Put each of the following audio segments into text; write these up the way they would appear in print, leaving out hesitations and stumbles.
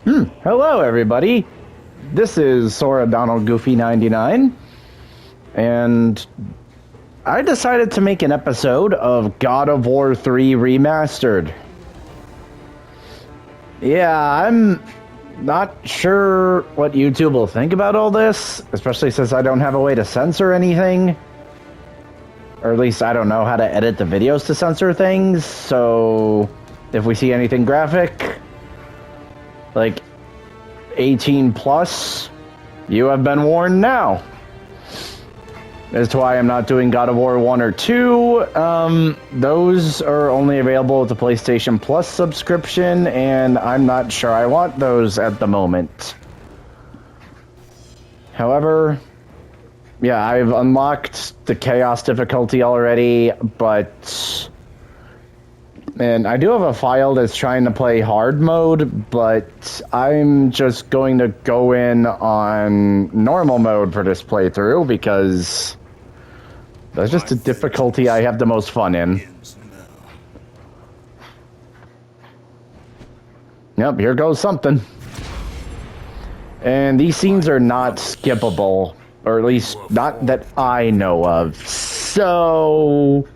Hello, everybody. This is Sora Donald Goofy 99, and I decided to make an episode of God of War 3 Remastered. Yeah, I'm not sure what YouTube will think about all this, especially since I don't have a way to censor anything. Or at least I don't know how to edit the videos to censor things, so if we see anything graphic, like 18 plus, you have been warned now. That's why I'm not doing God of War 1 or 2. Those are only available with the PlayStation Plus subscription, and I'm not sure I want those at the moment. However, yeah, I've unlocked the Chaos difficulty already, and I do have a file that's trying to play hard mode, but I'm just going to go in on normal mode for this playthrough because that's just the difficulty I have the most fun in. Yep, here goes something. And these scenes are not skippable, or at least not that I know of. So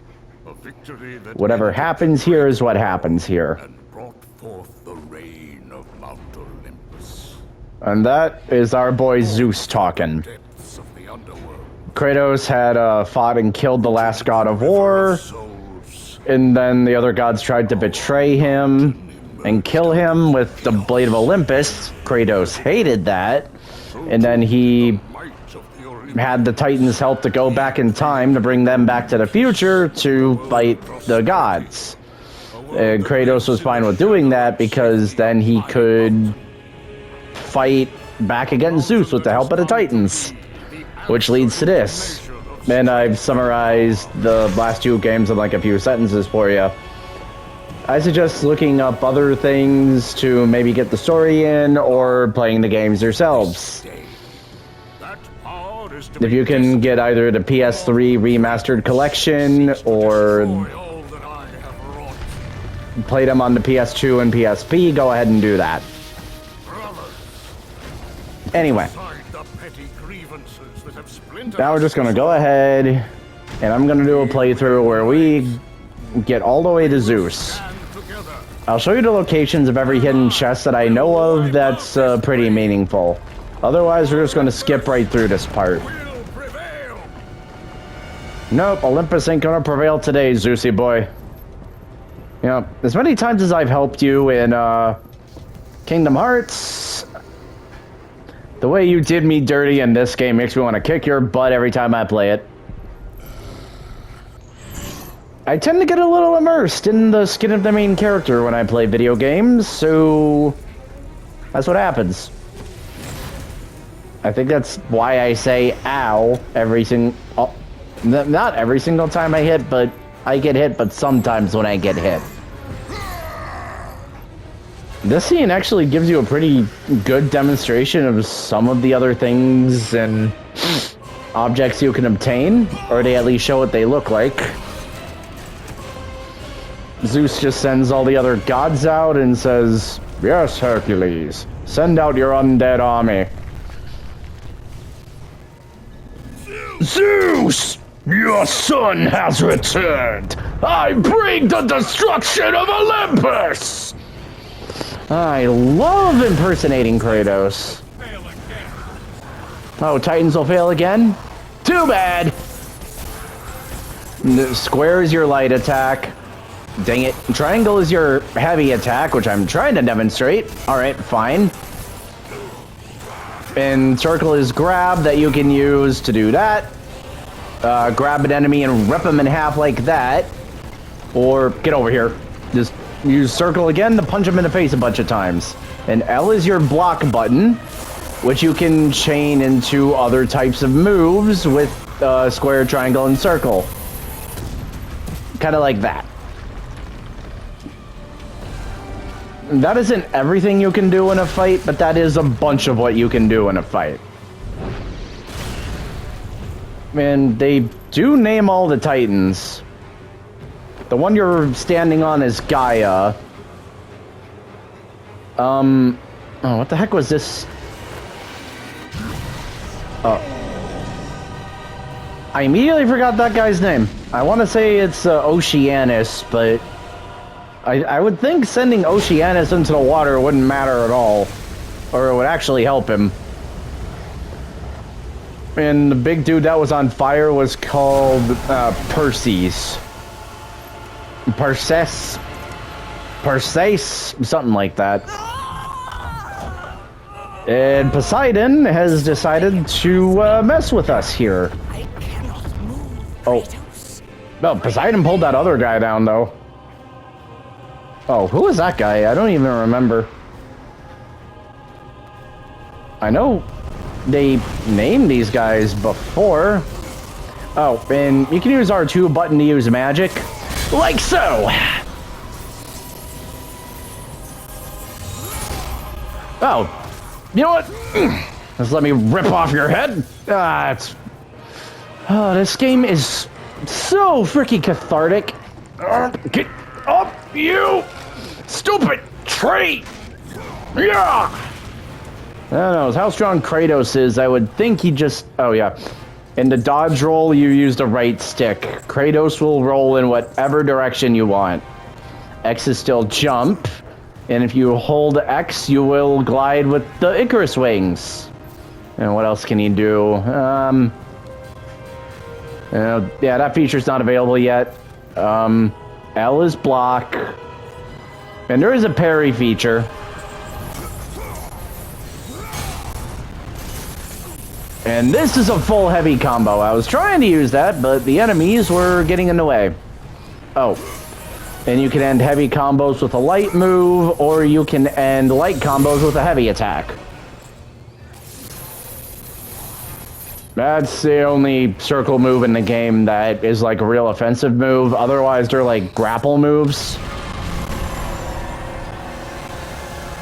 whatever happens here is what happens here. And brought forth the reign of Mount Olympus. And that is our boy Zeus talking. Depths of the underworld. Kratos had fought and killed the last god of war, and then the other gods tried to betray him and kill him with the Blade of Olympus. Kratos hated that, and then he had the Titans help to go back in time to bring them back to the future to fight the gods. And Kratos was fine with doing that because then he could fight back against Zeus with the help of the Titans, which leads to this. And I've summarized the last two games in like a few sentences for you. I suggest looking up other things to maybe get the story in, or playing the games yourselves. If you can get either the PS3 Remastered Collection or play them on the PS2 and PSP, go ahead and do that. Anyway, now we're just going to go ahead and I'm going to do a playthrough where we get all the way to Zeus. I'll show you the locations of every hidden chest that I know of that's pretty meaningful. Otherwise, we're just going to skip right through this part. Nope, Olympus ain't gonna prevail today, Zeusy boy. You know, as many times as I've helped you in, Kingdom Hearts, the way you did me dirty in this game makes me want to kick your butt every time I play it. I tend to get a little immersed in the skin of the main character when I play video games, so that's what happens. I think that's why I say ow every single... Oh, not every single time I hit, but I get hit, but sometimes when I get hit. This scene actually gives you a pretty good demonstration of some of the other things and objects you can obtain, or they at least show what they look like. Zeus just sends all the other gods out and says, "Yes, Hercules, send out your undead army." Zeus! Your son has returned! I bring the destruction of Olympus! I love impersonating Kratos. Oh, Titans will fail again? Too bad! The square is your light attack. Dang it. Triangle is your heavy attack, which I'm trying to demonstrate. Alright, fine. And circle is grab that you can use to do that. Grab an enemy and rip him in half like that. Or get over here. Just use circle again to punch him in the face a bunch of times. And L is your block button, which you can chain into other types of moves with square, triangle, and circle. Kind of like that. That isn't everything you can do in a fight, but that is a bunch of what you can do in a fight. And they do name all the Titans. The one you're standing on is Gaia. Oh, what the heck was this? Oh. I immediately forgot that guy's name. I want to say it's Oceanus, but I would think sending Oceanus into the water wouldn't matter at all. Or it would actually help him. And the big dude that was on fire was called Perseus. Perseus, something like that. And Poseidon has decided to mess with us here. I cannot move. Oh. No, Poseidon pulled that other guy down, though. Oh, who was that guy? I don't even remember. I know they named these guys before. Oh, and you can use R2 button to use magic. Like so! Oh, you know what? Just let me rip off your head. It's... Oh, this game is so freaking cathartic. Get up, you stupid tree! Yeah! I don't know, how strong Kratos is, I would think he just... Oh, yeah. In the dodge roll, you use the right stick. Kratos will roll in whatever direction you want. X is still jump. And if you hold X, you will glide with the Icarus wings. And what else can you do? Yeah, that feature's not available yet. L is block. And there is a parry feature. And this is a full heavy combo. I was trying to use that, but the enemies were getting in the way. Oh. And you can end heavy combos with a light move, or you can end light combos with a heavy attack. That's the only circle move in the game that is like a real offensive move. Otherwise, they're like grapple moves.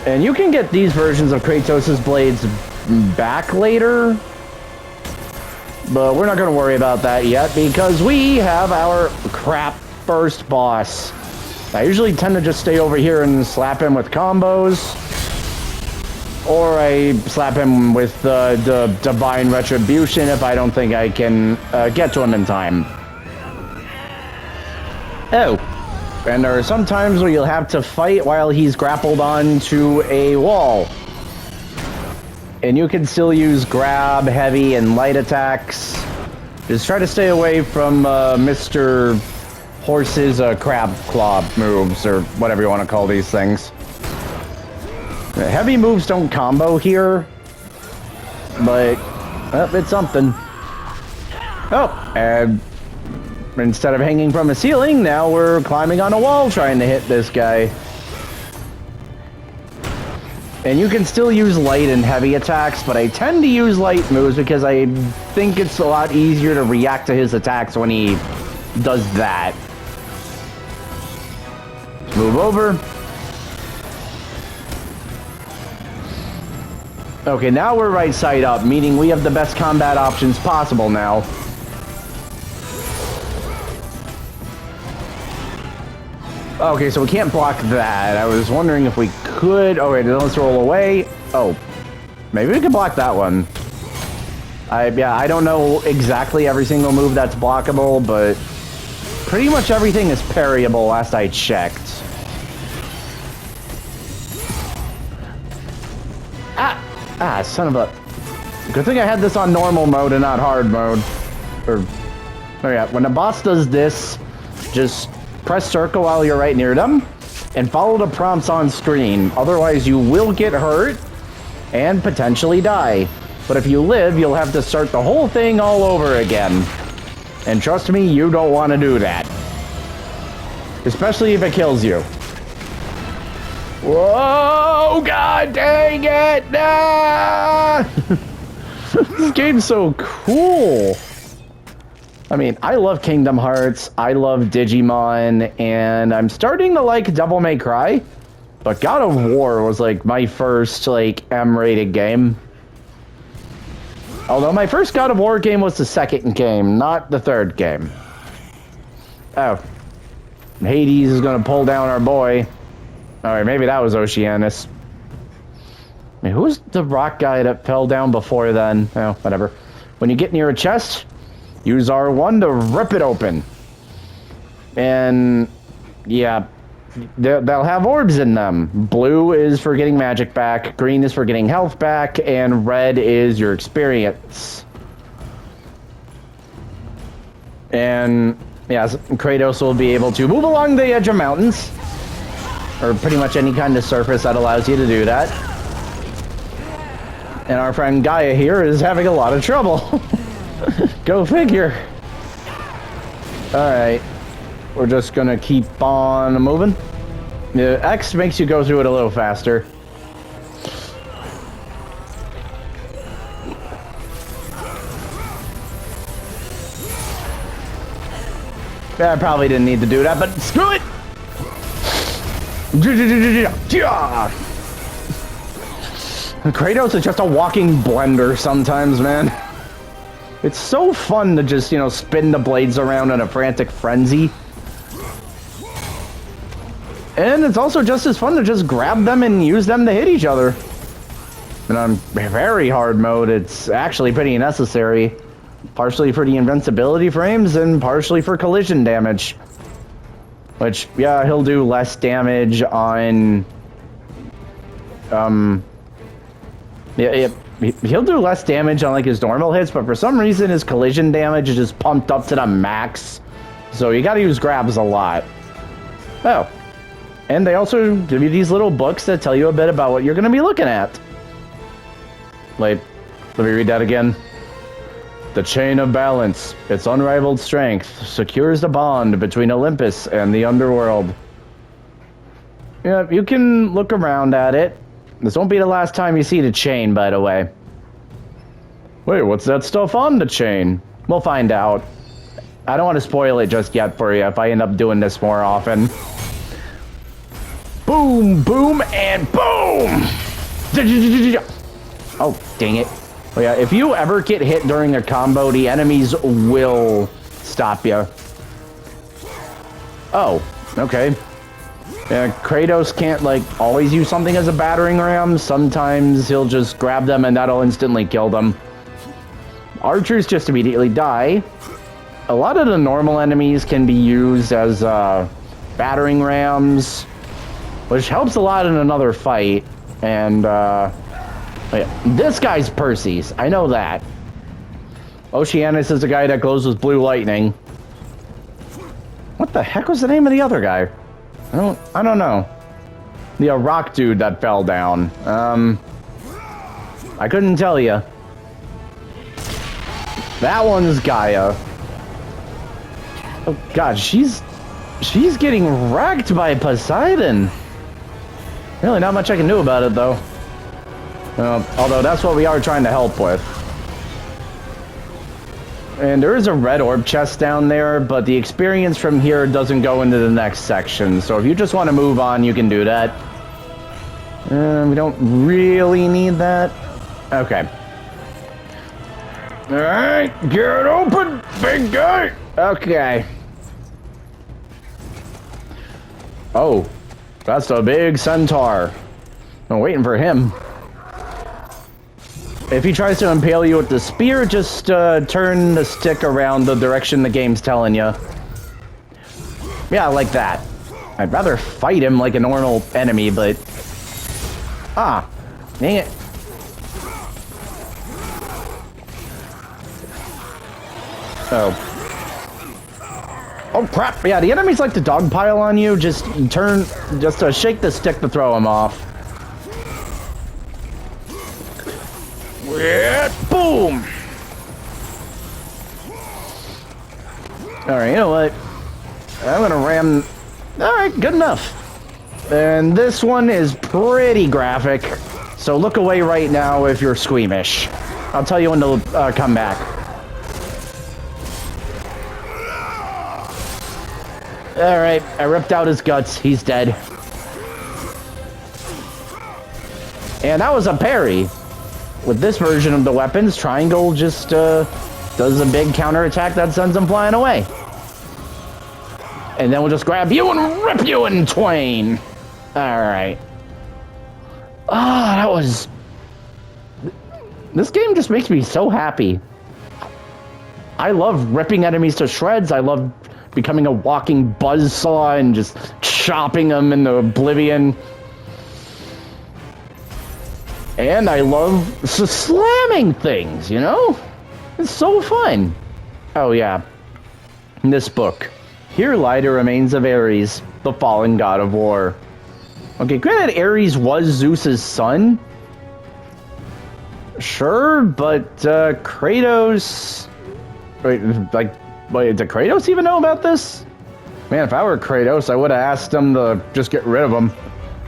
And you can get these versions of Kratos' blades back later. But we're not going to worry about that yet, because we have our crap first boss. I usually tend to just stay over here and slap him with combos. Or I slap him with the Divine Retribution if I don't think I can get to him in time. Oh. And there are some times where you'll have to fight while he's grappled onto a wall. And you can still use grab, heavy, and light attacks. Just try to stay away from Mr. Horse's crab claw moves, or whatever you want to call these things. Heavy moves don't combo here, but it's something. Oh, and instead of hanging from a ceiling, now we're climbing on a wall trying to hit this guy. And you can still use light and heavy attacks, but I tend to use light moves because I think it's a lot easier to react to his attacks when he does that. Move over. Okay, now we're right side up, meaning we have the best combat options possible now. Okay, so we can't block that. I was wondering if we could... Oh, wait, let's roll away. Oh, maybe we could block that one. Yeah, I don't know exactly every single move that's blockable, but pretty much everything is parryable last I checked. Ah, son of a... Good thing I had this on normal mode and not hard mode. Oh yeah, when the boss does this, just press circle while you're right near them, and follow the prompts on screen. Otherwise, you will get hurt and potentially die. But if you live, you'll have to start the whole thing all over again. And trust me, you don't want to do that. Especially if it kills you. Whoa, god dang it! Nah! This game's so cool. I mean, I love Kingdom Hearts, I love Digimon, and I'm starting to like Devil May Cry. But God of War was like my first like M-rated game. Although my first God of War game was the second game, not the third game. Oh. Hades is gonna pull down our boy. Alright, maybe that was Oceanus. I mean, who's the rock guy that fell down before then? Oh, whatever. When you get near a chest, use R1 to rip it open. And, yeah, they'll have orbs in them. Blue is for getting magic back, green is for getting health back, and red is your experience. And, yeah, Kratos will be able to move along the edge of mountains, or pretty much any kind of surface that allows you to do that. And our friend Gaia here is having a lot of trouble. Go figure. Alright. We're just gonna keep on moving. The X makes you go through it a little faster. I probably didn't need to do that, but screw it! Kratos is just a walking blender sometimes, man. It's so fun to just, you know, spin the blades around in a frantic frenzy. And it's also just as fun to just grab them and use them to hit each other. And on very hard mode, it's actually pretty necessary. Partially for the invincibility frames and partially for collision damage. Which, yeah, he'll do less damage on... Yeah, he'll do less damage on, like, his normal hits, but for some reason his collision damage is just pumped up to the max. So you gotta use grabs a lot. Oh. And they also give you these little books that tell you a bit about what you're gonna be looking at. Wait, let me read that again. The chain of balance, its unrivaled strength, secures the bond between Olympus and the underworld. Yeah, you can look around at it. This won't be the last time you see the chain, by the way. Wait, what's that stuff on the chain? We'll find out. I don't want to spoil it just yet for you if I end up doing this more often. Boom, boom, and boom! Oh, dang it. Oh yeah, if you ever get hit during a combo, the enemies will stop you. Oh, okay. Yeah, Kratos can't, like, always use something as a battering ram. Sometimes he'll just grab them and that'll instantly kill them. Archers just immediately die. A lot of the normal enemies can be used as battering rams, which helps a lot in another fight. And, yeah. This guy's Perseus. I know that. Oceanus is the guy that glows with blue lightning. What the heck was the name of the other guy? I don't know. The rock dude that fell down. I couldn't tell you. That one's Gaia. Oh god, she's getting wrecked by Poseidon. Really not much I can do about it though. Although that's what we are trying to help with. And there is a red orb chest down there, but the experience from here doesn't go into the next section. So if you just want to move on, you can do that. We don't really need that. Okay. Alright, get open, big guy! Okay. Oh, that's the big centaur. I'm waiting for him. If he tries to impale you with the spear, just turn the stick around the direction the game's telling you. Yeah, like that. I'd rather fight him like a normal enemy, but... Ah, dang it. Oh. Oh crap, yeah, the enemies like to dogpile on you, just shake the stick to throw them off. Boom! Alright, you know what? I'm gonna ram... Alright, good enough. And this one is pretty graphic, so look away right now if you're squeamish. I'll tell you when to come back. Alright, I ripped out his guts. He's dead. And that was a parry. With this version of the weapons, triangle just does a big counterattack that sends them flying away. And then we'll just grab you and rip you in twain. Alright. Ah, This game just makes me so happy. I love ripping enemies to shreds. I love becoming a walking buzzsaw and just chopping them into oblivion. And I love slamming things, you know? It's so fun. Oh, yeah. This book. Here lie the remains of Ares, the fallen god of war. Okay, granted, Ares was Zeus's son. Sure, but Kratos... Wait, did Kratos even know about this? Man, if I were Kratos, I would have asked him to just get rid of him.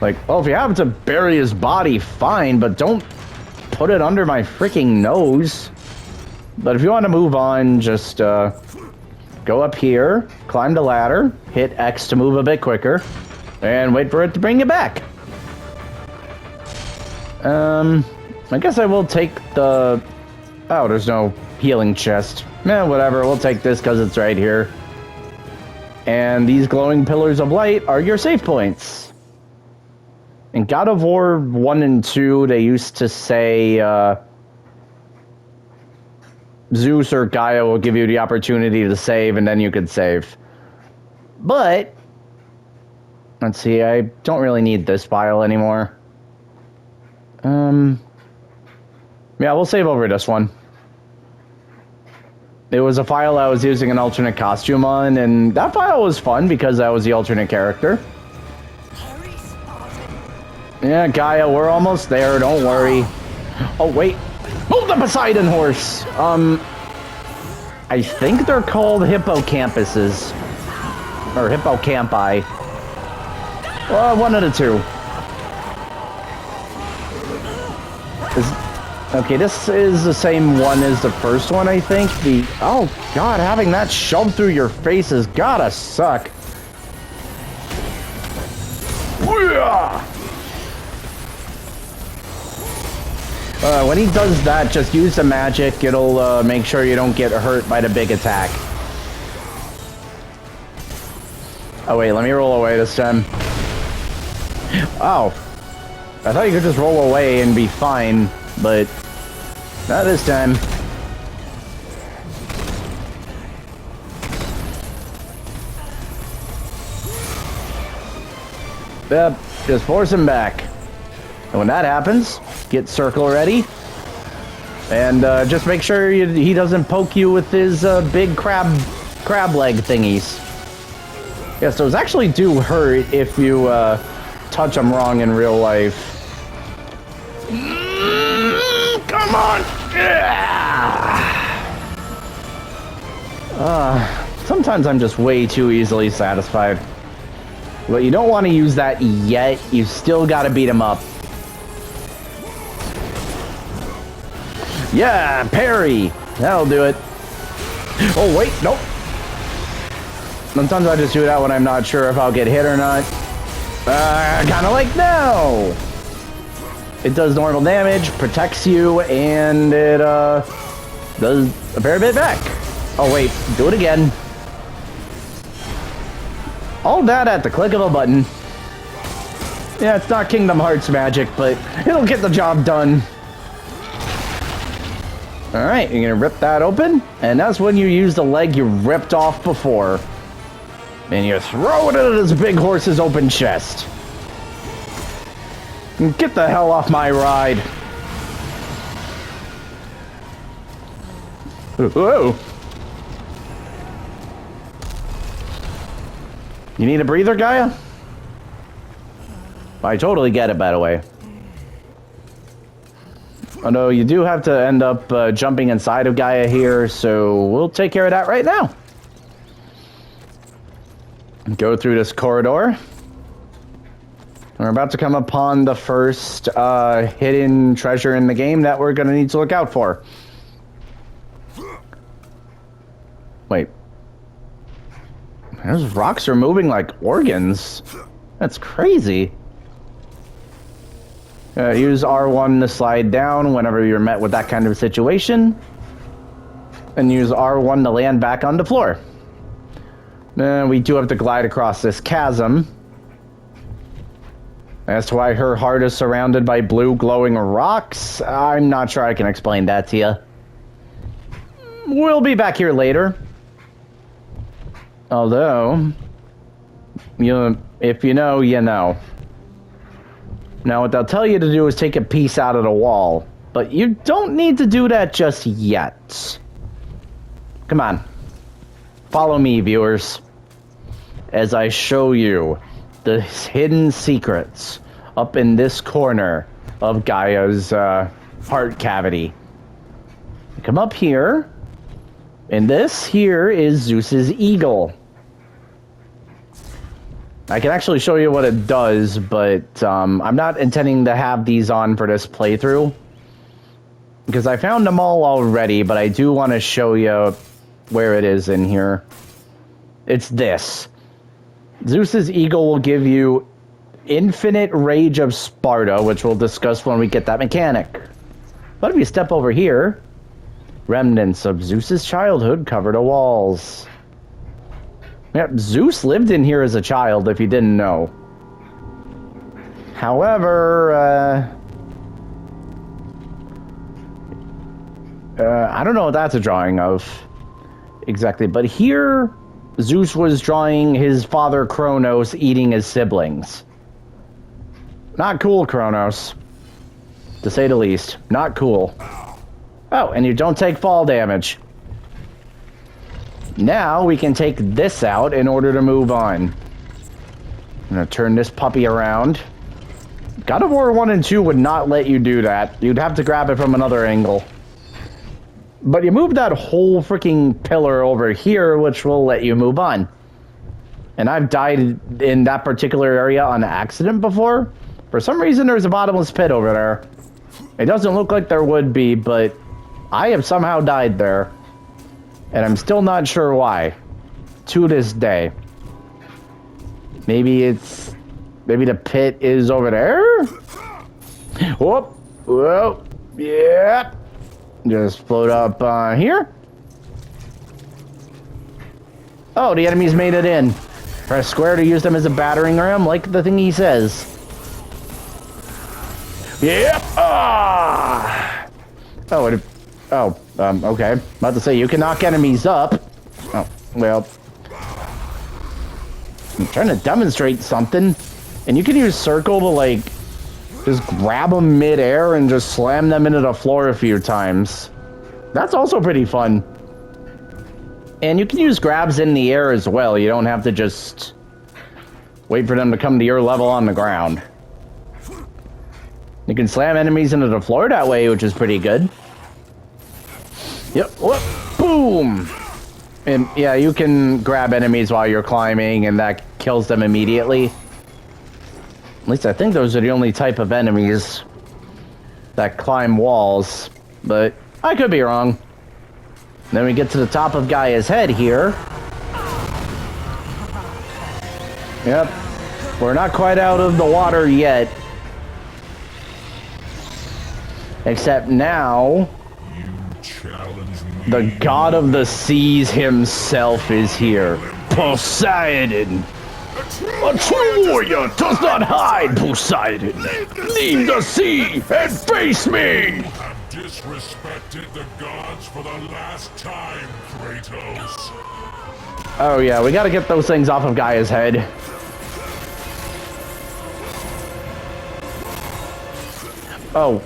Like, oh, if you happen to bury his body, fine, but don't put it under my freaking nose. But if you want to move on, just go up here, climb the ladder, hit X to move a bit quicker, and wait for it to bring you back. I guess I will take the... Oh, there's no healing chest. Whatever, we'll take this because it's right here. And these glowing pillars of light are your save points. In God of War 1 and 2, they used to say Zeus or Gaia will give you the opportunity to save, and then you could save. But, let's see, I don't really need this file anymore. Yeah, we'll save over this one. It was a file I was using an alternate costume on, and that file was fun because I was the alternate character. Yeah, Gaia, we're almost there, don't worry. Oh, wait. Move the Poseidon horse! I think they're called hippocampuses. Or hippocampi. Well, one of the two. Okay, this is the same one as the first one, I think. Oh, God, having that shoved through your face has gotta suck. When he does that, just use the magic. It'll make sure you don't get hurt by the big attack. Oh, wait, let me roll away this time. Oh. I thought you could just roll away and be fine, but not this time. Yep, just force him back. And when that happens, get circle ready. And just make sure he doesn't poke you with his big crab leg thingies. Yes, those actually do hurt if you touch them wrong in real life. Come on! Sometimes I'm just way too easily satisfied. But you don't want to use that yet. You still got to beat him up. Yeah, parry. That'll do it. Oh, wait, nope. Sometimes I just do that when I'm not sure if I'll get hit or not. Kind of like now. It does normal damage, protects you, and it does a fair bit back. Oh, wait, do it again. All that at the click of a button. Yeah, it's not Kingdom Hearts magic, but it'll get the job done. Alright, you're gonna rip that open, and that's when you use the leg you ripped off before. And you throw it into this big horse's open chest. And get the hell off my ride. Whoa. You need a breather, Gaia? I totally get it, by the way. Oh no, you do have to end up jumping inside of Gaia here, so we'll take care of that right now. Go through this corridor. We're about to come upon the first hidden treasure in the game that we're going to need to look out for. Wait. Those rocks are moving like organs. That's crazy. Use R1 to slide down whenever you're met with that kind of situation. And use R1 to land back on the floor. We do have to glide across this chasm. As to why her heart is surrounded by blue glowing rocks, I'm not sure I can explain that to you. We'll be back here later. Although, if you know, you know. Now, what they'll tell you to do is take a piece out of the wall. But you don't need to do that just yet. Come on. Follow me, viewers. As I show you the hidden secrets up in this corner of Gaia's heart cavity. Come up here. And this here is Zeus's eagle. I can actually show you what it does, but I'm not intending to have these on for this playthrough. Because I found them all already, but I do want to show you where it is in here. It's this. Zeus's eagle will give you infinite rage of Sparta, which we'll discuss when we get that mechanic. But if you step over here, remnants of Zeus's childhood cover the walls. Yep, Zeus lived in here as a child, if you didn't know. However, I don't know what that's a drawing of exactly, but here Zeus was drawing his father Kronos eating his siblings. Not cool, Kronos. To say the least. Not cool. Oh, and you don't take fall damage. Now we can take this out in order to move on. I'm gonna turn this puppy around. God of War 1 and 2 would not let you do that. You'd have to grab it from another angle. But you move that whole freaking pillar over here, which will let you move on. And I've died in that particular area on accident before. For some reason, there's a bottomless pit over there. It doesn't look like there would be, but I have somehow died there. And I'm still not sure why. To this day. Maybe the pit is over there? Whoop. Whoop. Yeah. Just float up here. Oh, the enemies made it in. Press square to use them as a battering ram, like the thing he says. Yep. Ah. Oh, okay. About to say, you can knock enemies up. Oh, well. I'm trying to demonstrate something. And you can use circle to, like, just grab them mid-air and just slam them into the floor a few times. That's also pretty fun. And you can use grabs in the air as well. You don't have to just wait for them to come to your level on the ground. You can slam enemies into the floor that way, which is pretty good. Yep. Whoop. Boom. And yeah, you can grab enemies while you're climbing, and that kills them immediately. At least I think those are the only type of enemies that climb walls, but I could be wrong. Then we get to the top of Gaia's head here. Yep. We're not quite out of the water yet. Except now, the god of the seas himself is here. Poseidon! A true warrior does not hide, Poseidon! Leave the sea and face me! You have disrespected the gods for the last time, Kratos. Oh yeah, we gotta get those things off of Gaia's head. Oh.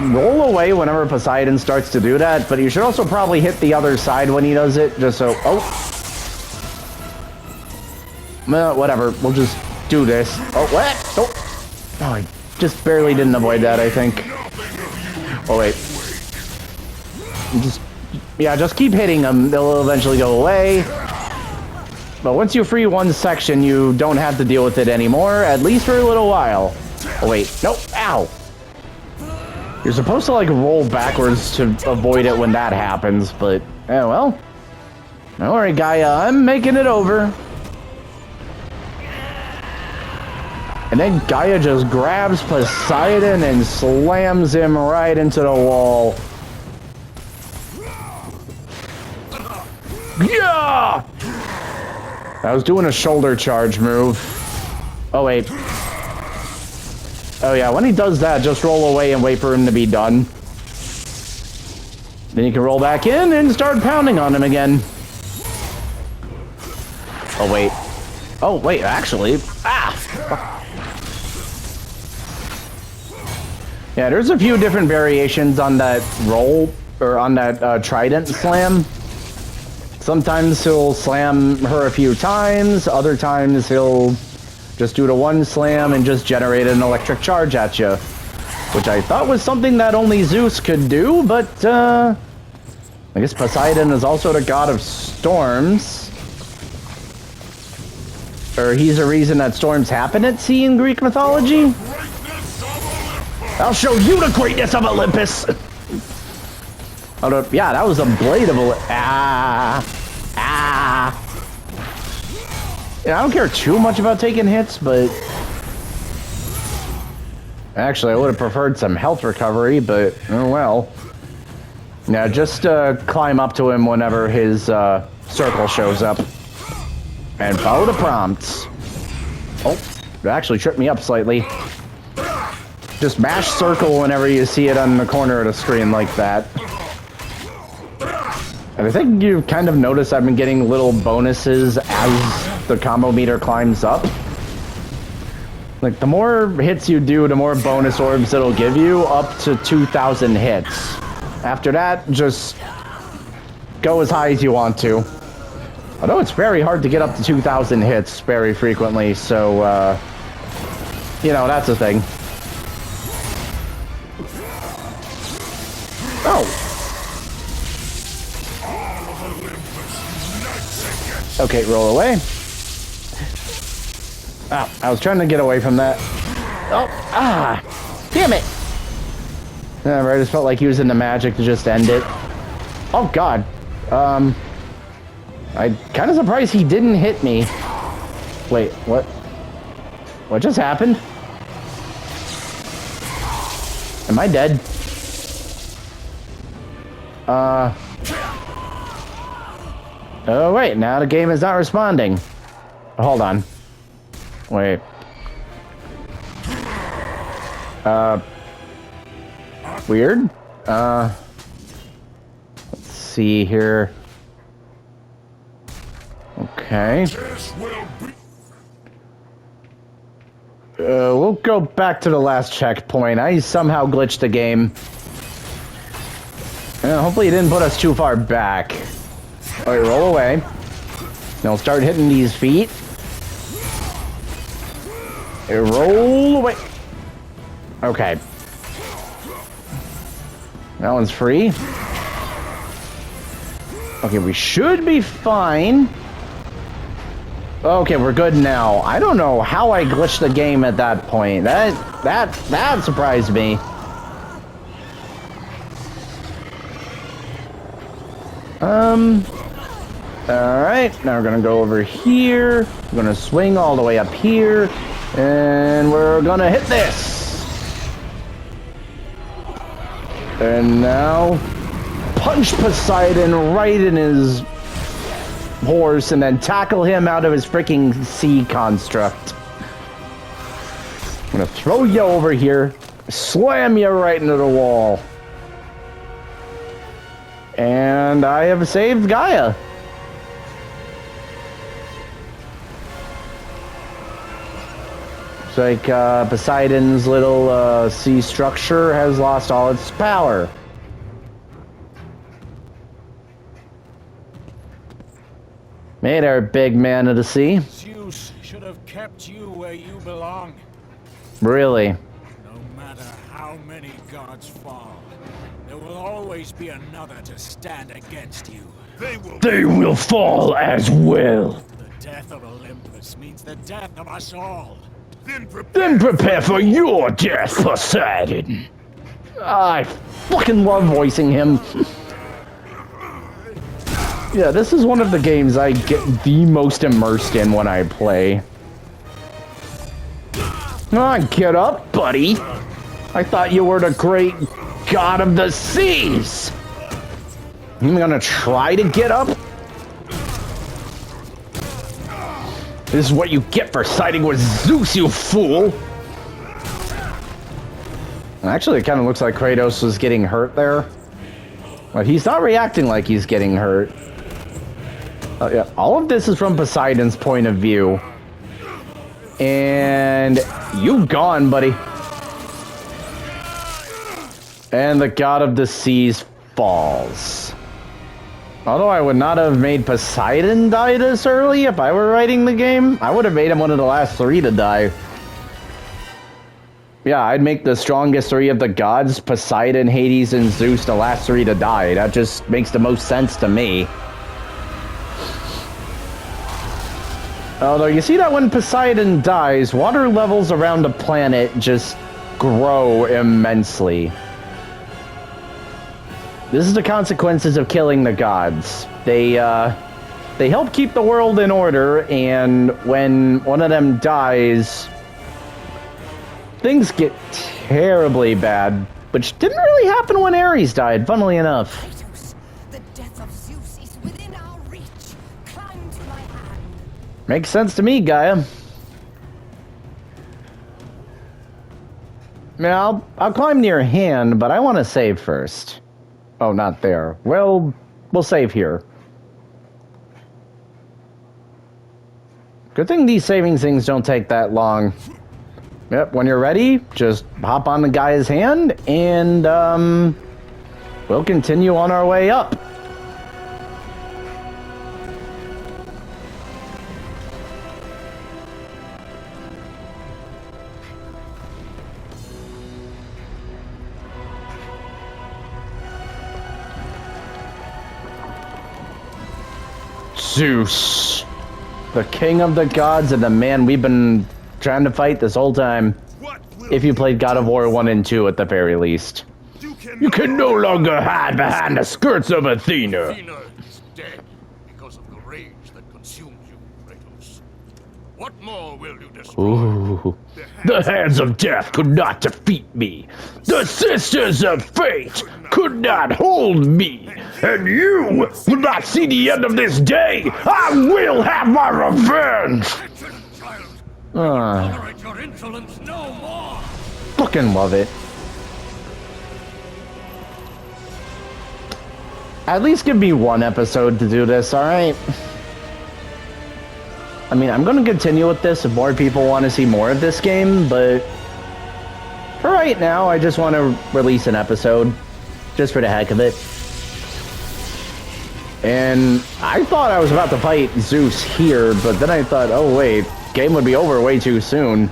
Roll away whenever Poseidon starts to do that, but you should also probably hit the other side when he does it, just so... Oh. Well, whatever. We'll just do this. Oh, what? Oh, I just barely didn't avoid that, I think. Oh, wait. Just keep hitting them. They'll eventually go away. But once you free one section, you don't have to deal with it anymore, at least for a little while. Oh, wait. Nope. Ow. You're supposed to, like, roll backwards to avoid it when that happens, but, well. Don't worry, Gaia, I'm making it over. And then Gaia just grabs Poseidon and slams him right into the wall. Yeah! I was doing a shoulder charge move. Oh, wait. Oh yeah, when he does that, just roll away and wait for him to be done. Then you can roll back in and start pounding on him again. Oh wait. Oh wait, actually. Ah! Yeah, there's a few different variations on that roll, or on that trident slam. Sometimes he'll slam her a few times, other times he'll just do the one slam and just generate an electric charge at you. Which I thought was something that only Zeus could do, but I guess Poseidon is also the god of storms. Or he's the reason that storms happen at sea in Greek mythology. I'll show you the greatness of Olympus! Oh, yeah, that was a blade of Olympus. Yeah, I don't care too much about taking hits, but... Actually, I would have preferred some health recovery, but oh well. Yeah, just climb up to him whenever his circle shows up. And follow the prompts. Oh, it actually tripped me up slightly. Just mash circle whenever you see it on the corner of the screen like that. And I think you've kind of noticed I've been getting little bonuses as the combo meter climbs up. Like, the more hits you do, the more bonus orbs it'll give you, up to 2,000 hits. After that, just go as high as you want to. Although it's very hard to get up to 2,000 hits very frequently, so, you know, that's a thing. Oh! Okay, roll away. Ah, I was trying to get away from that. Oh, damn it! I just felt like using the magic to just end it. Oh god. I'm kind of surprised he didn't hit me. Wait, what? What just happened? Am I dead? Oh wait, now the game is not responding. Hold on. Wait. Weird. Let's see here. Okay. We'll go back to the last checkpoint. I somehow glitched the game. Hopefully it didn't put us too far back. Alright, roll away. Now we'll start hitting these feet. Roll away. Okay. That one's free. Okay, we should be fine. Okay, we're good now. I don't know how I glitched the game at that point. That surprised me. Alright, now we're gonna go over here. We're gonna swing all the way up here. And we're gonna hit this. And now, punch Poseidon right in his horse and then tackle him out of his freaking sea construct. I'm gonna throw you over here, slam you right into the wall. And I have saved Gaia. It's like Poseidon's little sea structure has lost all its power. Hey there, big man of the sea. Zeus should have kept you where you belong. Really? No matter how many gods fall, there will always be another to stand against you. They will fall as well. The death of Olympus means the death of us all. Then prepare for your death, Poseidon. I fucking love voicing him. Yeah, this is one of the games I get the most immersed in when I play. Get up, buddy. I thought you were the great god of the seas. You gonna try to get up? This is what you get for siding with Zeus, you fool. Actually, it kind of looks like Kratos was getting hurt there. But he's not reacting like he's getting hurt. Yeah, all of this is from Poseidon's point of view. And you gone, buddy. And the god of the seas falls. Although I would not have made Poseidon die this early if I were writing the game. I would have made him one of the last 3 to die. Yeah, I'd make the strongest 3 of the gods, Poseidon, Hades, and Zeus, the last 3 to die. That just makes the most sense to me. Although, you see that when Poseidon dies, water levels around the planet just grow immensely. This is the consequences of killing the gods. They help keep the world in order, and when one of them dies, things get terribly bad, which didn't really happen when Ares died, funnily enough. Kratos, the death of Zeus is within our reach. Climb to my hand. Makes sense to me, Gaia. Now, I'll climb to your hand, but I want to save first. Oh, not there. Well, we'll save here. Good thing these saving things don't take that long. Yep, when you're ready, just hop on the guy's hand, and, we'll continue on our way up. Zeus, the king of the gods and the man we've been trying to fight this whole time. If you played God of War 1 and 2 at the very least. You can no longer hide behind the skirts of Athena. Athena is dead because of the rage that consumed you, Kratos. What more will you destroy? Ooh. The hands of death could not defeat me. The sisters of fate could not hold me. And you will not see the end of this day. I will have my revenge. Tolerate your insolence no more. Fucking love it. At least give me 1 episode to do this, alright? I mean, I'm gonna continue with this if more people want to see more of this game, but for right now, I just want to release an episode, just for the heck of it. And I thought I was about to fight Zeus here, but then I thought, oh wait, game would be over way too soon.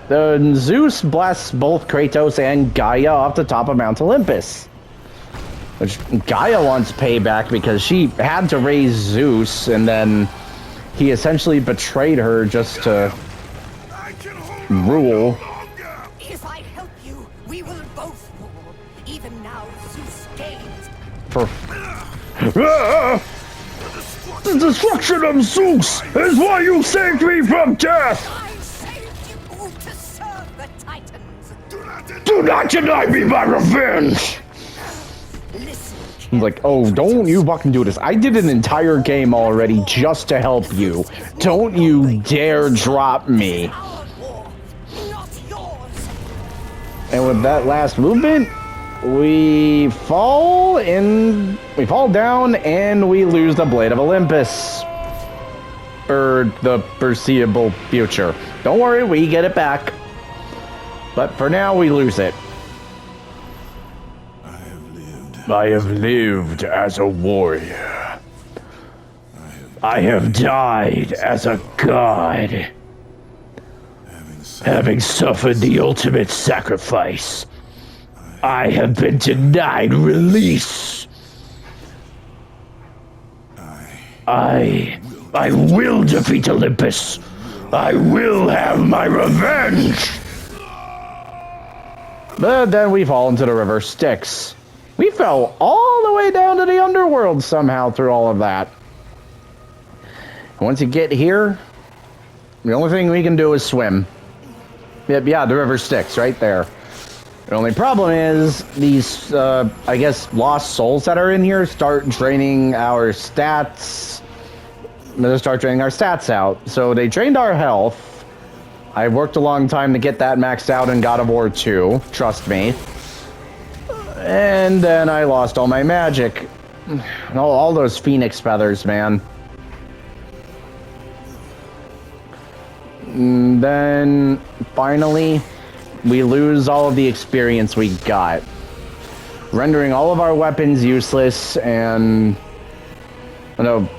The Zeus blasts both Kratos and Gaia off the top of Mount Olympus. Which Gaia wants payback because she had to raise Zeus, and then he essentially betrayed her just to rule. If I help you, we will both rule. Even now, Zeus gains. For the destruction of Zeus is why you saved me from death! I saved you to serve the Titans. Do not deny me my revenge! Listen. I'm like, oh, don't you fucking do this. I did an entire game already just to help you. Don't you dare drop me. Our war, not yours. And with that last movement, we fall down and we lose the Blade of Olympus. Or the foreseeable future. Don't worry, we get it back. But for now, we lose it. I have lived as a warrior. I have died as a god. Having suffered the ultimate sacrifice, I have been denied release. I will defeat Olympus. I will have my revenge. But then we fall into the river Styx. We fell all the way down to the underworld somehow through all of that. Once you get here, the only thing we can do is swim. Yep, yeah, the river Styx right there. The only problem is these, I guess, lost souls that are in here start draining our stats. They start draining our stats out. So they drained our health. I worked a long time to get that maxed out in God of War 2. Trust me. And then I lost all my magic. All those phoenix feathers, man. And then, finally, we lose all of the experience we got, rendering all of our weapons useless, and I don't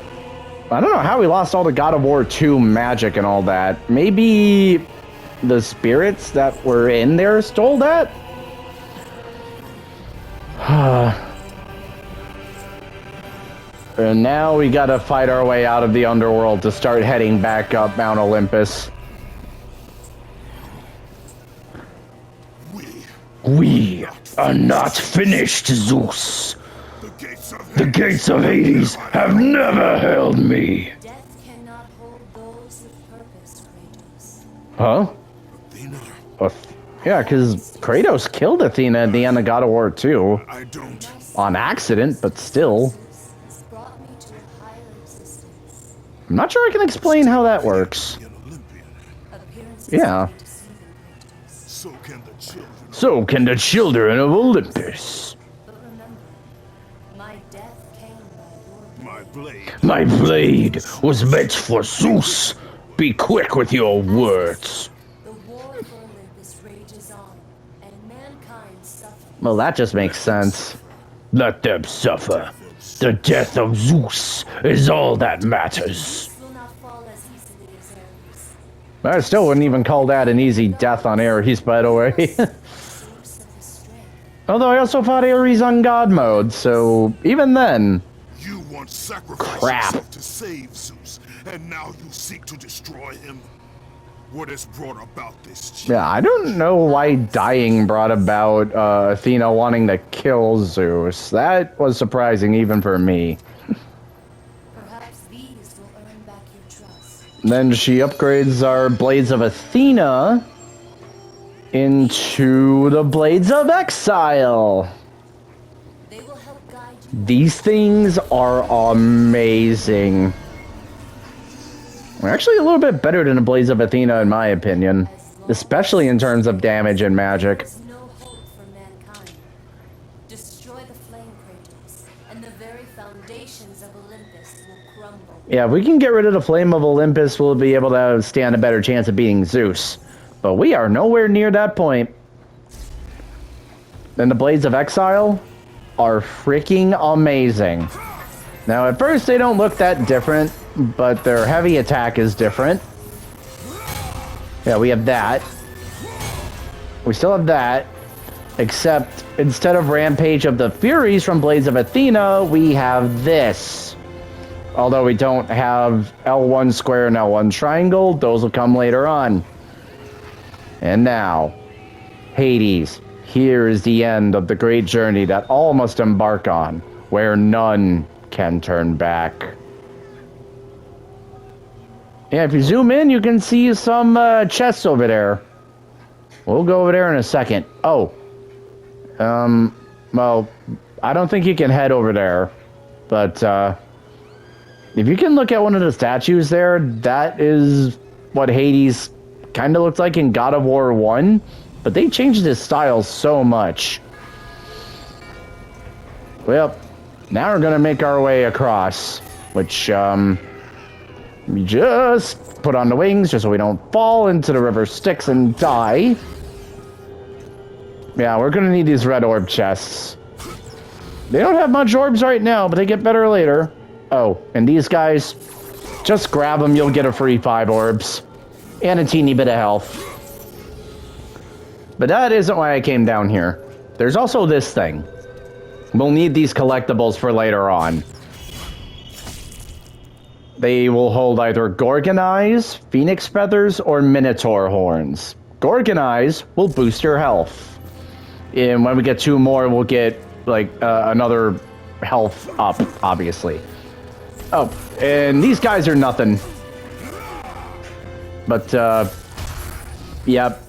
know how we lost all the God of War 2 magic and all that. Maybe the spirits that were in there stole that? And now we gotta fight our way out of the underworld to start heading back up Mount Olympus. We are not finished, Zeus. The gates of Hades have never held me. Death cannot hold those with purpose, Kratos. Huh? Yeah, because Kratos killed Athena at the end of God of War 2. I don't. On accident, but still. Has brought me to a higher existence. I'm not sure I can explain how that works. An Olympian. Appearances Yeah. are deceiving, Kratos. So can the children. So can the children of Olympus. But remember, my death came by your My blade. My blade was meant for Zeus. Be quick with your words. The war for Olympus rages on, and mankind suffers. Well, that just makes sense. Let them suffer. The death of Zeus is all that matters. This will not fall as easily as Ares. I still wouldn't even call that an easy death on Ares, by the way. Source of his strength. Although I also fought Ares on God mode, so even then. You once sacrificed Crap. yourself to save Zeus, and now you seek to destroy him. What has brought about this change? Yeah, I don't know why dying brought about Athena wanting to kill Zeus. That was surprising even for me. Perhaps these will earn back your trust. Then she upgrades our Blades of Athena into the Blades of Exile. They will help guide you. These things are amazing. They're actually a little bit better than the Blades of Athena in my opinion. Especially in terms of damage and magic. There's no hope for mankind. Destroy the flame, Kratos, and the very foundations of Olympus will crumble. Yeah, if we can get rid of the Flame of Olympus, we'll be able to stand a better chance of beating Zeus. But we are nowhere near that point. Then the Blades of Exile are freaking amazing. Now, at first, they don't look that different, but their heavy attack is different. Yeah, we have that. We still have that. Except, instead of Rampage of the Furies from Blades of Athena, we have this. Although we don't have L1 square and L1 triangle, those will come later on. And now, Hades, here is the end of the great journey that all must embark on, where none can turn back. Yeah, if you zoom in, you can see some chests over there. We'll go over there in a second. Oh. Well, I don't think you can head over there. But, if you can look at one of the statues there, that is what Hades kind of looked like in God of War 1. But they changed his style so much. Well, now we're gonna make our way across. Which, we just put on the wings just so we don't fall into the river Styx and die. Yeah, we're gonna need these red orb chests. They don't have much orbs right now, but they get better later. Oh, and these guys, just grab them, you'll get a free 5 orbs. And a teeny bit of health. But that isn't why I came down here. There's also this thing. We'll need these collectibles for later on. They will hold either Gorgon Eyes, Phoenix Feathers, or Minotaur Horns. Gorgon Eyes will boost your health. And when we get 2 more, we'll get, like, another health up, obviously. Oh, and these guys are nothing. But, yep.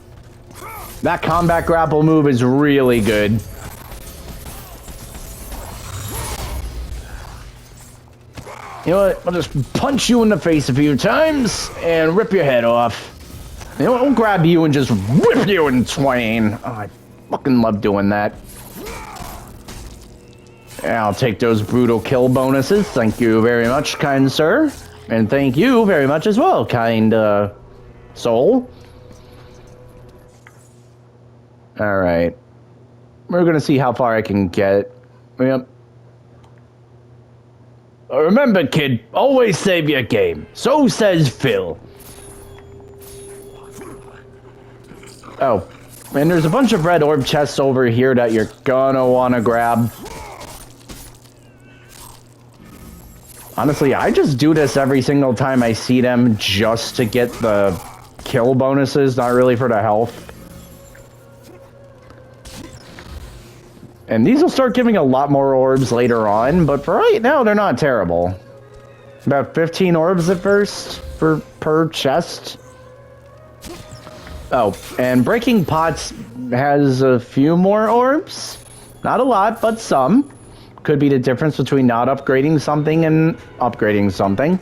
That combat grapple move is really good. You know what? I'll just punch you in the face a few times and rip your head off. You know what? I'll grab you and just rip you in twain. Oh, I fucking love doing that. I'll take those brutal kill bonuses. Thank you very much, kind sir. And thank you very much as well, kind soul. Alright. We're gonna see how far I can get. Yep. Remember, kid, always save your game. So says Phil. Oh, and there's a bunch of red orb chests over here that you're gonna wanna grab. Honestly, I just do this every single time I see them just to get the kill bonuses, not really for the health. And these will start giving a lot more orbs later on, but for right now, they're not terrible. About 15 orbs at first per chest. Oh, and Breaking Pots has a few more orbs. Not a lot, but some. Could be the difference between not upgrading something and upgrading something.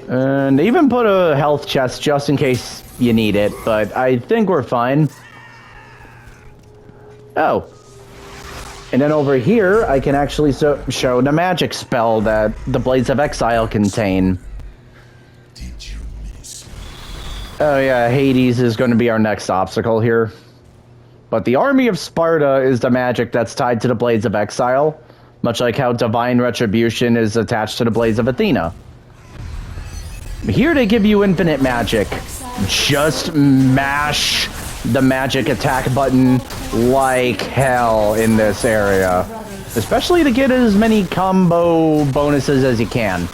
And they even put a health chest just in case you need it, but I think we're fine. Oh. And then over here, I can actually show the magic spell that the Blades of Exile contain. Oh yeah, Hades is going to be our next obstacle here. But the Army of Sparta is the magic that's tied to the Blades of Exile, much like how Divine Retribution is attached to the Blades of Athena. Here they give you infinite magic. Just mash the magic attack button like hell in this area. Especially to get as many combo bonuses as you can.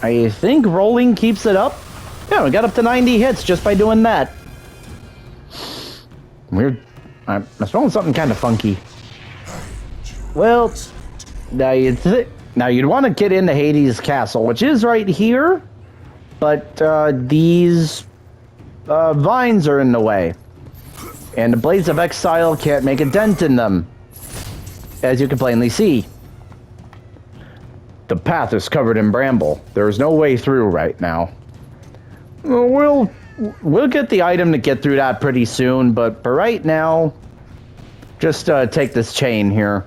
I think rolling keeps it up. Yeah, we got up to 90 hits just by doing that. Weird. I'm smelling something kind of funky. Well, now you'd want to get into Hades' castle, which is right here, but these vines are in the way, and the Blades of Exile can't make a dent in them, as you can plainly see. The path is covered in bramble. There is no way through right now. We'll get the item to get through that pretty soon, but for right now, just take this chain here.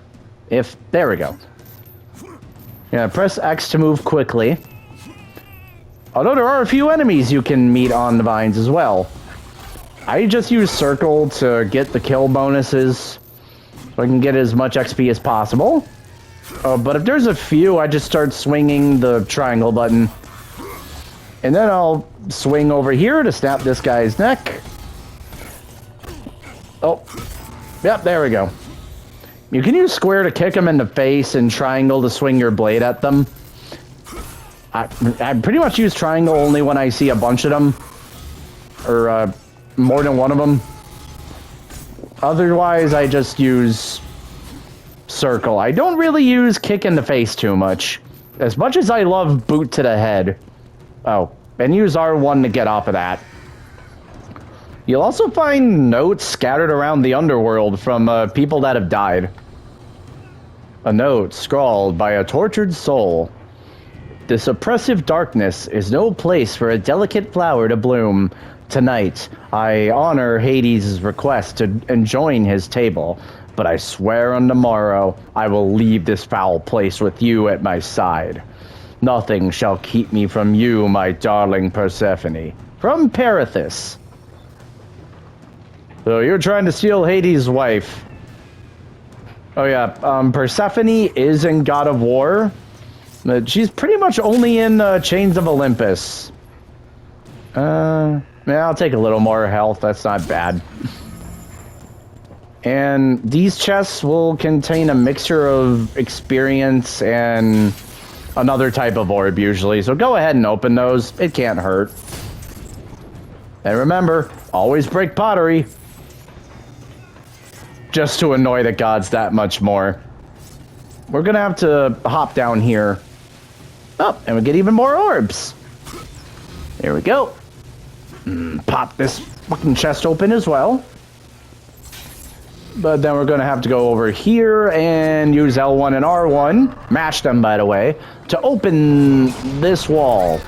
There we go. Yeah, press X to move quickly. Although there are a few enemies you can meet on the vines as well. I just use circle to get the kill bonuses, so I can get as much XP as possible. But if there's a few, I just start swinging the triangle button. And then I'll swing over here to snap this guy's neck. Oh, yep, there we go. You can use square to kick them in the face and triangle to swing your blade at them. I pretty much use triangle only when I see a bunch of them. Or more than one of them. Otherwise, I just use circle. I don't really use kick in the face too much. As much as I love boot to the head. Oh, and use R1 to get off of that. You'll also find notes scattered around the underworld from people that have died. A note scrawled by a tortured soul. This oppressive darkness is no place for a delicate flower to bloom. Tonight, I honor Hades' request to join his table, but I swear on the morrow I will leave this foul place with you at my side. Nothing shall keep me from you, my darling Persephone. From Perithus. So you're trying to steal Hades' wife. Oh yeah, Persephone is in God of War. But she's pretty much only in Chains of Olympus. Yeah, I'll take a little more health. That's not bad. And these chests will contain a mixture of experience and another type of orb usually. So go ahead and open those. It can't hurt. And remember, always break pottery. Just to annoy the gods that much more. We're gonna have to hop down here. Oh, and we get even more orbs. There we go. Pop this fucking chest open as well. But then we're gonna have to go over here and use L1 and R1, mash them by the way, to open this wall.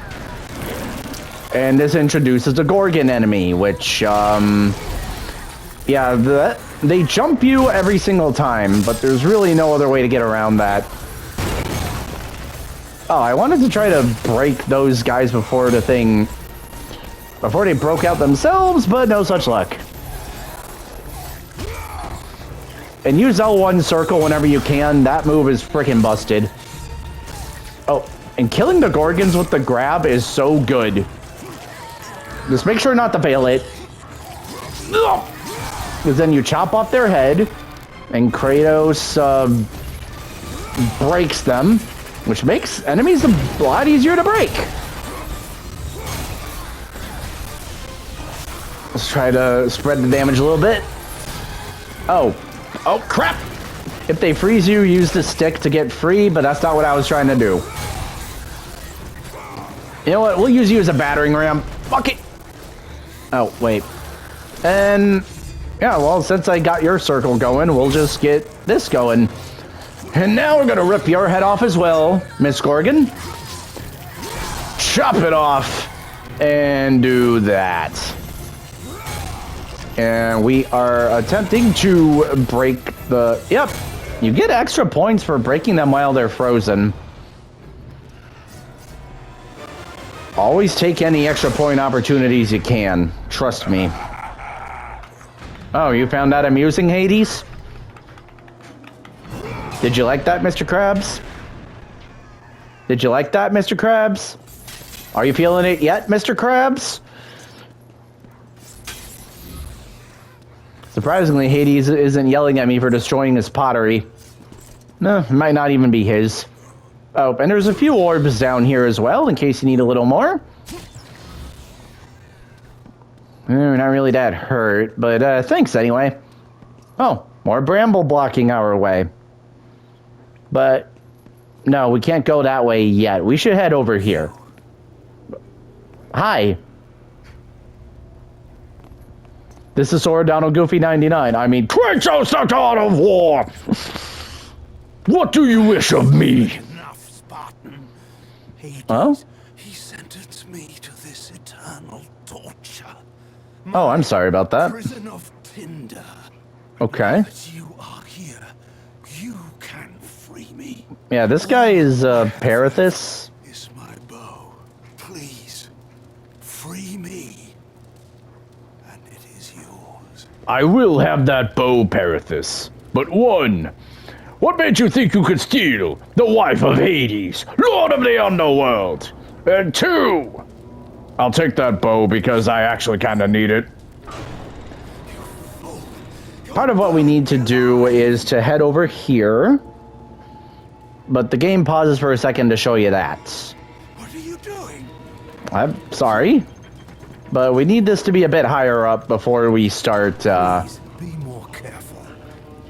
And this introduces a Gorgon enemy, which, yeah, They jump you every single time, but there's really no other way to get around that. Oh, I wanted to try to break those guys before they broke out themselves, but no such luck. And use L1 circle whenever you can. That move is freaking busted. Oh, and killing the Gorgons with the grab is so good. Just make sure not to fail it. Because then you chop off their head, and Kratos breaks them, which makes enemies a lot easier to break. Let's try to spread the damage a little bit. Oh crap! If they freeze you, use the stick to get free, but that's not what I was trying to do. You know what? We'll use you as a battering ram. Fuck it! Oh, wait. And... yeah, well, since I got your circle going, we'll just get this going. And now we're gonna rip your head off as well, Miss Gorgon. Chop it off. And do that. And we are attempting to break the... yep. You get extra points for breaking them while they're frozen. Always take any extra point opportunities you can. Trust me. Oh, you found that amusing, Hades? Did you like that, Mr. Krabs? Did you like that, Mr. Krabs? Are you feeling it yet, Mr. Krabs? Surprisingly, Hades isn't yelling at me for destroying his pottery. No, it might not even be his. Oh, and there's a few orbs down here as well, in case you need a little more. We're not really that hurt, but thanks anyway. Oh, more bramble blocking our way. But, no, we can't go that way yet. We should head over here. Hi. This is Sora Donald Goofy 99. I mean, Kratos, the God of War! What do you wish of me? Enough, Spartan. Hades, Oh? he sentenced me to this eternal torture. Oh, I'm sorry about that. Prison of Tinder. Okay. As you are here, you can free me. Yeah, this guy is Parathis. Is my bow. Please, free me. And it is yours. I will have that bow, Parathis. But one, what made you think you could steal the wife of Hades, Lord of the Underworld? And two, I'll take that bow because I actually kind of need it. Part of what we need to do is to head over here. But the game pauses for a second to show you that. What are you doing? I'm sorry. But we need this to be a bit higher up before we start, Please be more careful.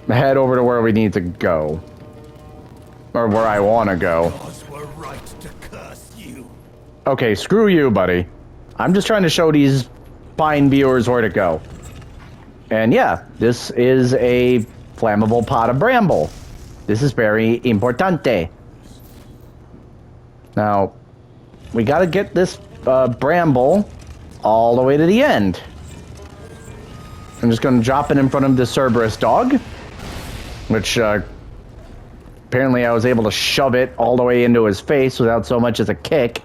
head over to where we need to go. Or where I want to go. Gods were right to curse you. Okay, screw you, buddy. I'm just trying to show these fine viewers where to go. And yeah, this is a flammable pot of bramble. This is very importante. Now, we gotta get this bramble all the way to the end. I'm just gonna drop it in front of the Cerberus dog, which apparently I was able to shove it all the way into his face without so much as a kick.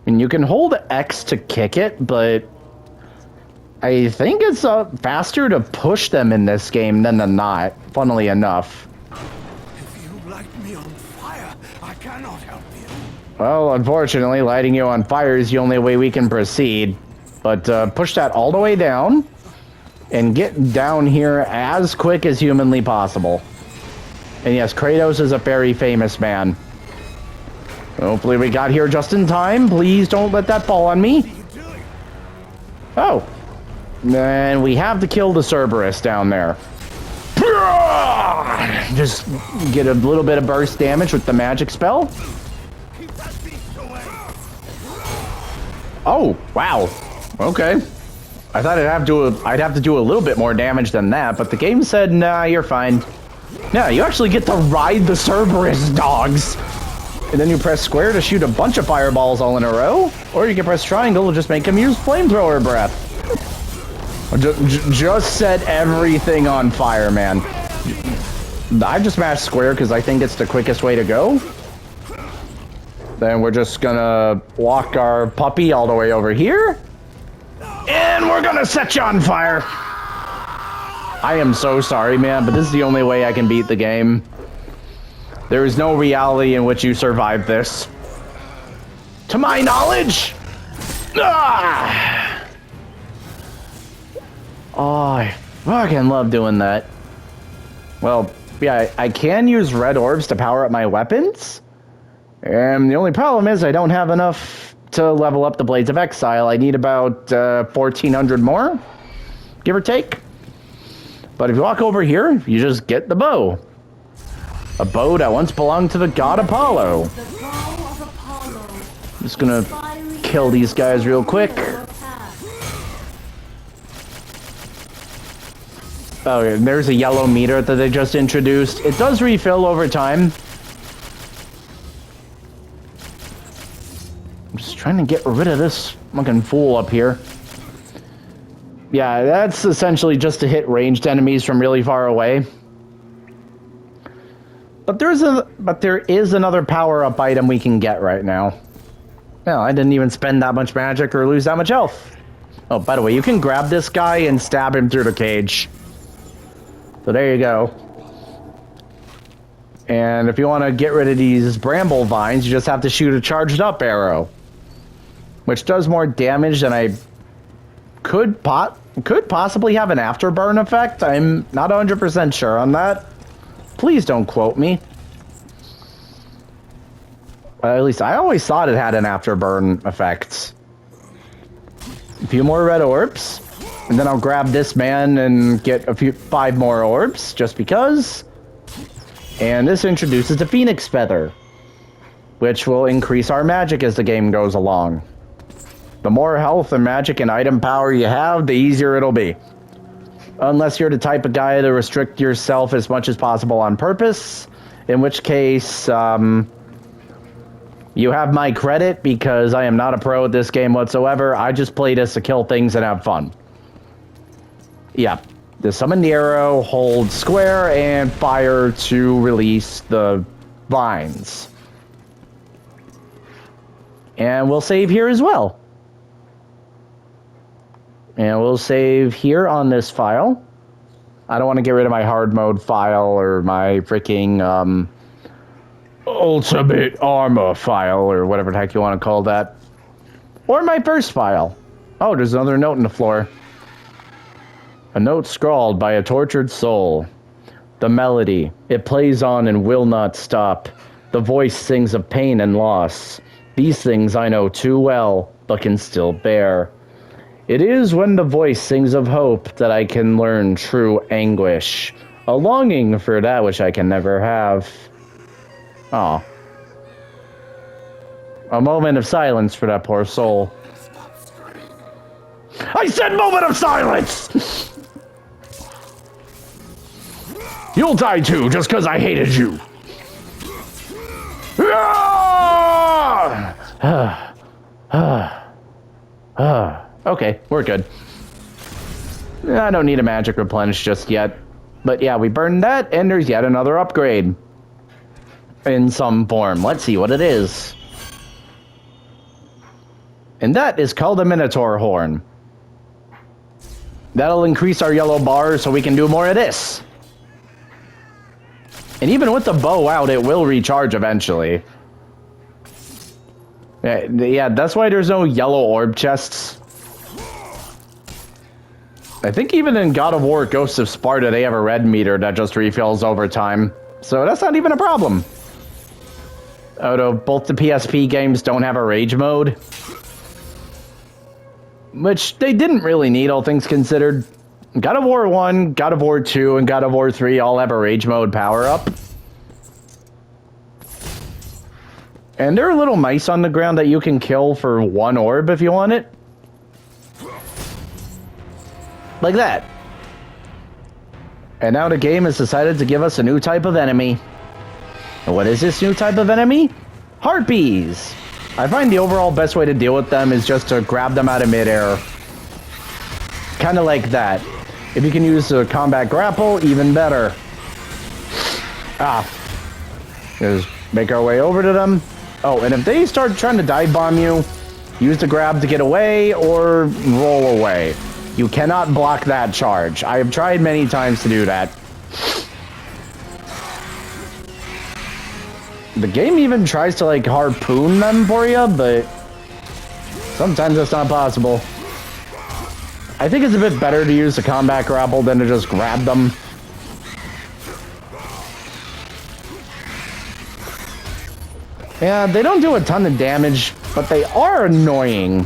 And you can hold X to kick it, but I think it's faster to push them in this game than to not, funnily enough. If you light me on fire, I cannot help you. Well, unfortunately, lighting you on fire is the only way we can proceed. But push that all the way down and get down here as quick as humanly possible. And yes, Kratos is a very famous man. Hopefully we got here just in time. Please don't let that fall on me. Oh. And we have to kill the Cerberus down there. Just get a little bit of burst damage with the magic spell. Oh, wow. Okay. I thought I'd have to do a little bit more damage than that, but the game said, nah, you're fine. Yeah, you actually get to ride the Cerberus dogs. And then you press square to shoot a bunch of fireballs all in a row, or you can press triangle to just make them use flamethrower breath. Just set everything on fire, man. I just mashed square because I think it's the quickest way to go. Then we're just gonna walk our puppy all the way over here. And we're gonna set you on fire. I am so sorry, man, but this is the only way I can beat the game. There is no reality in which you survive this. To my knowledge! Ah! Oh, I fucking love doing that. Well, yeah, I can use red orbs to power up my weapons. And the only problem is I don't have enough to level up the Blades of Exile. I need about 1,400 more, give or take. But if you walk over here, you just get the bow. A bow that once belonged to the god Apollo. The bow of Apollo. I'm just gonna kill these guys real quick. Oh, and there's a yellow meter that they just introduced. It does refill over time. I'm just trying to get rid of this fucking fool up here. Yeah, that's essentially just to hit ranged enemies from really far away. But there is another power-up item we can get right now. Well, I didn't even spend that much magic or lose that much health. Oh, by the way, you can grab this guy and stab him through the cage. So there you go. And if you want to get rid of these bramble vines, you just have to shoot a charged up arrow. Which does more damage than I could possibly have an afterburn effect. I'm not 100% sure on that. Please don't quote me. At least I always thought it had an afterburn effect. A few more red orbs. And then I'll grab this man and get 5 more orbs, just because. And this introduces the Phoenix Feather, which will increase our magic as the game goes along. The more health and magic and item power you have, the easier it'll be. Unless you're the type of guy to restrict yourself as much as possible on purpose, in which case, you have my credit because I am not a pro at this game whatsoever. I just play this to kill things and have fun. Yeah, the summon the arrow, hold square, and fire to release the vines. And we'll save here as well. And we'll save here on this file. I don't want to get rid of my hard mode file or my freaking ultimate armor file or whatever the heck you want to call that. Or my first file. Oh, there's another note in the floor. A note scrawled by a tortured soul. The melody, it plays on and will not stop. The voice sings of pain and loss. These things I know too well, but can still bear. It is when the voice sings of hope that I can learn true anguish. A longing for that which I can never have. Aw. A moment of silence for that poor soul. I said moment of silence! You'll die too, just because I hated you. Okay, we're good. I don't need a magic replenish just yet. But yeah, we burned that, and there's yet another upgrade. In some form. Let's see what it is. And that is called a Minotaur Horn. That'll increase our yellow bars so we can do more of this. And even with the bow out, it will recharge eventually. Yeah, that's why there's no yellow orb chests. I think even in God of War Ghosts of Sparta, they have a red meter that just refills over time. So that's not even a problem. Although both the PSP games don't have a rage mode. Which they didn't really need, all things considered. God of War 1, God of War 2, and God of War 3 all have a rage mode power-up. And there are little mice on the ground that you can kill for 1 orb if you want it. Like that. And now the game has decided to give us a new type of enemy. And what is this new type of enemy? Harpies! I find the overall best way to deal with them is just to grab them out of midair. kind of like that. If you can use a combat grapple, even better. Just make our way over to them. Oh, and if they start trying to dive bomb you, use the grab to get away or roll away. You cannot block that charge. I have tried many times to do that. The game even tries to, like, harpoon them for you, but sometimes that's not possible. I think it's a bit better to use the combat grapple than to just grab them. Yeah, they don't do a ton of damage, but they are annoying.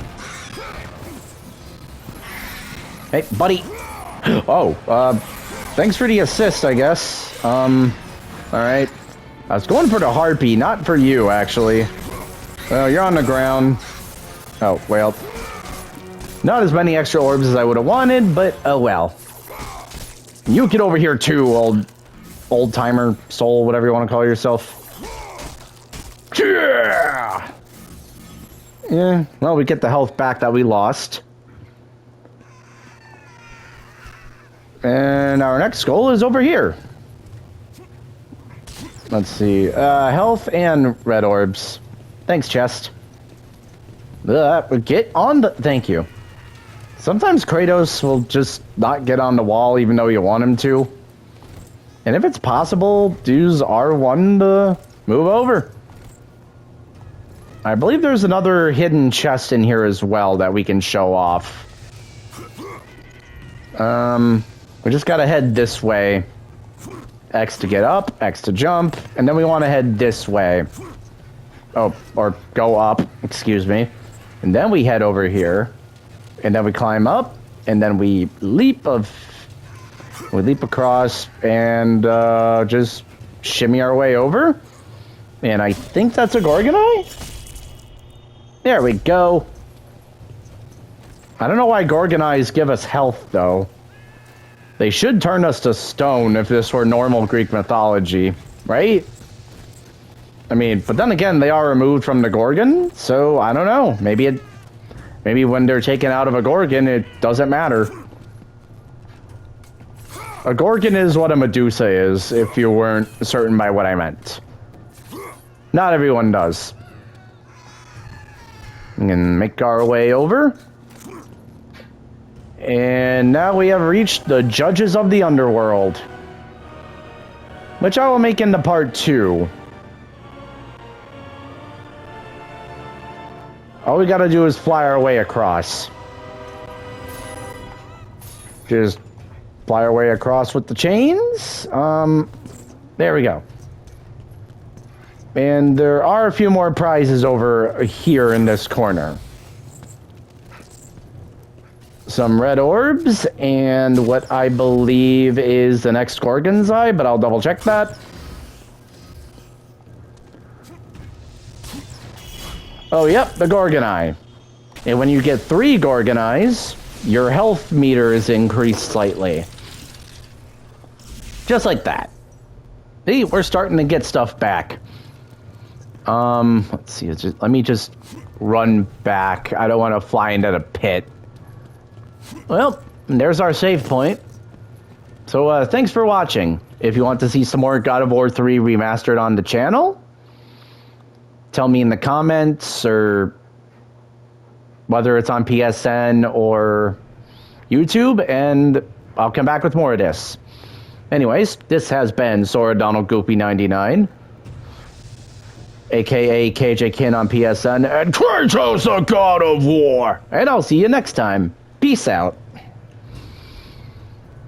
Hey, buddy. Oh, thanks for the assist, I guess. Alright. I was going for the harpy, not for you, actually. Well, you're on the ground. Oh, well. Not as many extra orbs as I would have wanted, but oh well. You get over here too, old-timer, soul, whatever you want to call yourself. Yeah! Yeah, well, we get the health back that we lost. And our next goal is over here. Let's see. Health and red orbs. Thanks, chest. Get on the... Thank you. Sometimes Kratos will just not get on the wall even though you want him to. And if it's possible, use R1 to move over. I believe there's another hidden chest in here as well that we can show off. We just gotta head this way. X to get up, X to jump, and then we want to head this way. Oh, or go up, excuse me. And then we head over here, and then we climb up, and then we leap across, and just shimmy our way over. And I think that's a Gorgonite? There we go. I don't know why Gorgonizes give us health, though. They should turn us to stone if this were normal Greek mythology, right? I mean, but then again, they are removed from the Gorgon, so I don't know. Maybe when they're taken out of a Gorgon, it doesn't matter. A Gorgon is what a Medusa is, if you weren't certain by what I meant. Not everyone does. We can make our way over. And now we have reached the Judges of the Underworld, which I will make into part 2. All we gotta do is fly our way across. Just fly our way across with the chains. There we go. And there are a few more prizes over here in this corner. Some red orbs, and what I believe is the next Gorgon's Eye, but I'll double check that. Oh, yep, the Gorgon Eye. And when you get 3 Gorgon Eyes, your health meter is increased slightly. Just like that. See, we're starting to get stuff back. Let's see, let me just run back. I don't want to fly into the pit. Well, there's our save point. So, thanks for watching. If you want to see some more God of War 3 Remastered on the channel, tell me in the comments, or whether it's on PSN or YouTube, and I'll come back with more of this. Anyways, this has been Sora Donald Goopy 99, aka KJ Kin on PSN, and Kratos, the God of War. And I'll see you next time. Peace out.